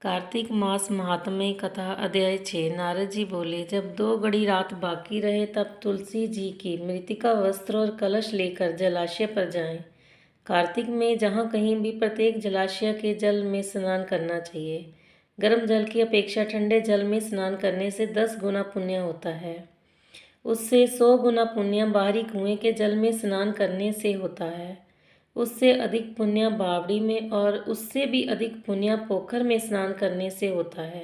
कार्तिक मास महात्म्य कथा अध्याय 6। नारद जी बोले, जब 2 घड़ी रात बाकी रहे तब तुलसी जी की मृतिका वस्त्र और कलश लेकर जलाशय पर जाएं। कार्तिक में जहाँ कहीं भी प्रत्येक जलाशय के जल में स्नान करना चाहिए। गर्म जल की अपेक्षा ठंडे जल में स्नान करने से 10 गुना पुण्य होता है। उससे 100 गुना पुण्य बाहरी कुएं के जल में स्नान करने से होता है। उससे अधिक पुण्य बावड़ी में और उससे भी अधिक पुण्य पोखर में स्नान करने से होता है।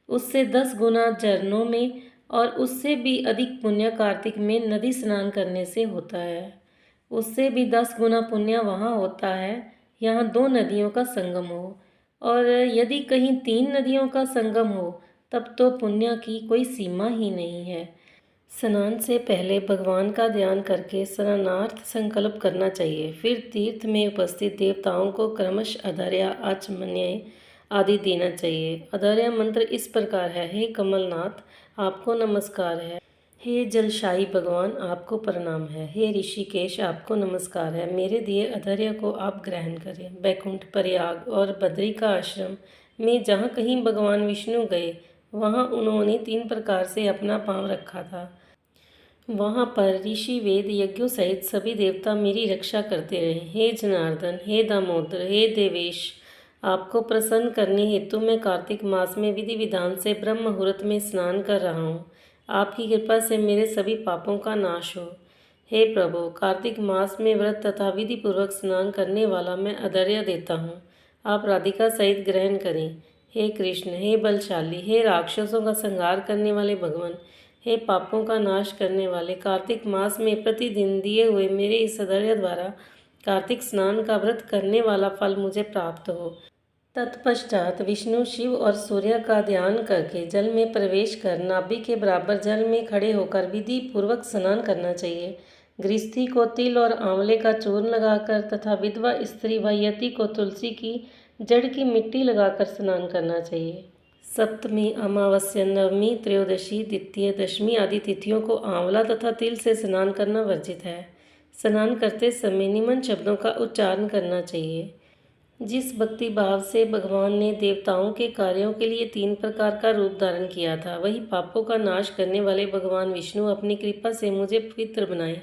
उससे 10 गुना झरनों में और उससे भी अधिक पुण्य कार्तिक में नदी स्नान करने से होता है। उससे भी 10 गुना पुण्य वहाँ होता है यहाँ 2 नदियों का संगम हो, और यदि कहीं 3 नदियों का संगम हो तब तो पुण्य की कोई सीमा ही नहीं है। स्नान से पहले भगवान का ध्यान करके स्नानार्थ संकल्प करना चाहिए। फिर तीर्थ में उपस्थित देवताओं को क्रमशः अर्घ्य, आचमन्य आदि देना चाहिए। अर्घ्य मंत्र इस प्रकार है। हे कमलनाथ, आपको नमस्कार है। हे जलशाही भगवान, आपको प्रणाम है। हे ऋषिकेश, आपको नमस्कार है। मेरे दिए अर्घ्य को आप ग्रहण करें। बैकुंठ, प्रयाग और बद्री का आश्रम में जहाँ कहीं भगवान विष्णु गए वहाँ उन्होंने 3 प्रकार से अपना पांव रखा था। वहाँ पर ऋषि वेद यज्ञों सहित सभी देवता मेरी रक्षा करते रहे। हे जनार्दन, हे दामोदर, हे देवेश, आपको प्रसन्न करने हेतु मैं कार्तिक मास में विधि विधान से ब्रह्म मुहूर्त में स्नान कर रहा हूँ। आपकी कृपा से मेरे सभी पापों का नाश हो। हे प्रभु, कार्तिक मास में व्रत तथा विधि पूर्वक स्नान करने वाला मैं अर्घ्य देता हूँ। आप राधिका सहित ग्रहण करें। हे कृष्ण, हे बलशाली, हे राक्षसों का संहार करने वाले भगवान, हे पापों का नाश करने वाले, कार्तिक मास में प्रतिदिन दिए हुए मेरे इस अर्घ्य द्वारा कार्तिक स्नान का व्रत करने वाला फल मुझे प्राप्त हो। तत्पश्चात विष्णु, शिव और सूर्य का ध्यान करके जल में प्रवेश कर नाभि के बराबर जल में खड़े होकर विधि पूर्वक स्नान करना चाहिए। गृहस्थी को तिल और आंवले का चूर्ण लगाकर तथा विधवा स्त्री व यति को तुलसी की जड़ की मिट्टी लगाकर स्नान करना चाहिए। सप्तमी, अमावस्या, नवमी, त्रयोदशी, द्वितीय, दशमी आदि तिथियों को आंवला तथा तिल से स्नान करना वर्जित है। स्नान करते समय निम्न शब्दों का उच्चारण करना चाहिए। जिस भक्ति भाव से भगवान ने देवताओं के कार्यों के लिए 3 प्रकार का रूप धारण किया था, वही पापों का नाश करने वाले भगवान विष्णु अपनी कृपा से मुझे पवित्र बनाए।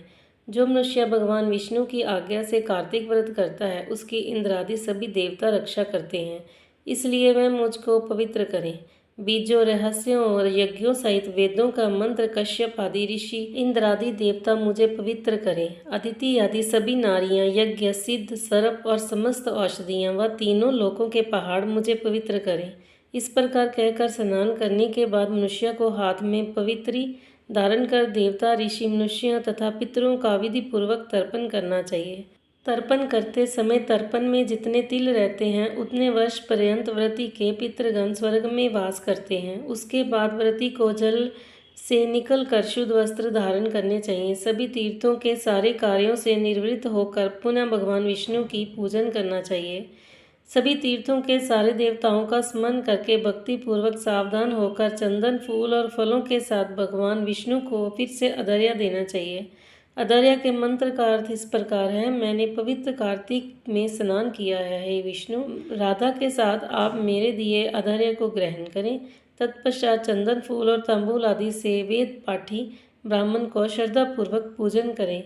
जो मनुष्य भगवान विष्णु की आज्ञा से कार्तिक व्रत करता है उसकी इंद्र आदि सभी देवता रक्षा करते हैं, इसलिए वह मुझको पवित्र करें। बीजों, रहस्यों और यज्ञों सहित वेदों का मंत्र कश्यप आदि ऋषि, इंद्र आदि देवता मुझे पवित्र करें। अदिति आदि सभी नारियां, यज्ञ, सिद्ध, सर्प और समस्त औषधियां व तीनों लोकों के पहाड़ मुझे पवित्र करें। इस प्रकार कहकर स्नान करने के बाद मनुष्य को हाथ में पवित्री धारण कर देवता, ऋषि, मनुष्यों तथा पितरों का विधि पूर्वक तर्पण करना चाहिए। तर्पण करते समय तर्पण में जितने तिल रहते हैं उतने वर्ष पर्यंत व्रती के पितृगण स्वर्ग में वास करते हैं। उसके बाद व्रती को जल से निकल कर शुद्ध वस्त्र धारण करने चाहिए। सभी तीर्थों के सारे कार्यों से निवृत्त होकर पुनः भगवान विष्णु की पूजन करना चाहिए। सभी तीर्थों के सारे देवताओं का स्मरण करके भक्ति पूर्वक सावधान होकर चंदन, फूल और फलों के साथ भगवान विष्णु को फिर से अर्घ्य देना चाहिए। अर्घ्य के मंत्र का अर्थ इस प्रकार है। मैंने पवित्र कार्तिक में स्नान किया है। हे विष्णु, राधा के साथ आप मेरे दिए अर्घ्य को ग्रहण करें। तत्पश्चात चंदन, फूल और तंबूल आदि से वेद पाठी ब्राह्मण को श्रद्धापूर्वक पूजन करें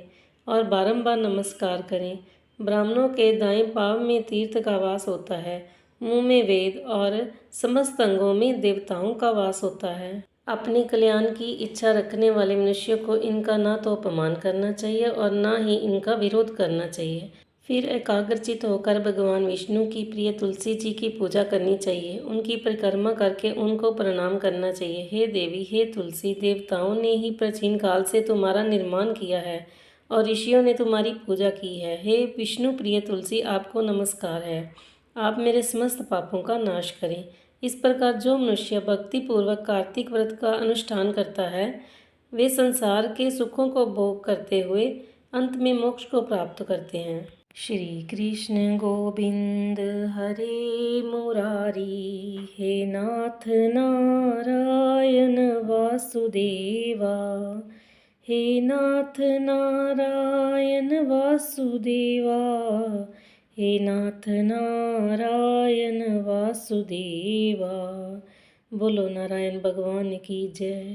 और बारंबार नमस्कार करें। ब्राह्मणों के दाएं पांव में तीर्थ का वास होता है, मुंह में वेद और समस्त अंगों में देवताओं का वास होता है। अपने कल्याण की इच्छा रखने वाले मनुष्य को इनका ना तो अपमान करना चाहिए और ना ही इनका विरोध करना चाहिए। फिर एकाग्रचित होकर भगवान विष्णु की प्रिय तुलसी जी की पूजा करनी चाहिए। उनकी परिक्रमा करके उनको प्रणाम करना चाहिए। हे देवी, हे तुलसी, देवताओं ने ही प्राचीन काल से तुम्हारा निर्माण किया है और ऋषियों ने तुम्हारी पूजा की है। हे विष्णु प्रिय तुलसी, आपको नमस्कार है। आप मेरे समस्त पापों का नाश करें। इस प्रकार जो मनुष्य भक्ति पूर्वक कार्तिक व्रत का अनुष्ठान करता है वे संसार के सुखों को भोग करते हुए अंत में मोक्ष को प्राप्त करते हैं। श्री कृष्ण गोविंद हरे मुरारी, हे नाथ नारायण वासुदेवा, हे नाथ नारायण वासुदेवा, हे नाथ नारायण वासुदेवा। बोलो नारायण भगवान की जय।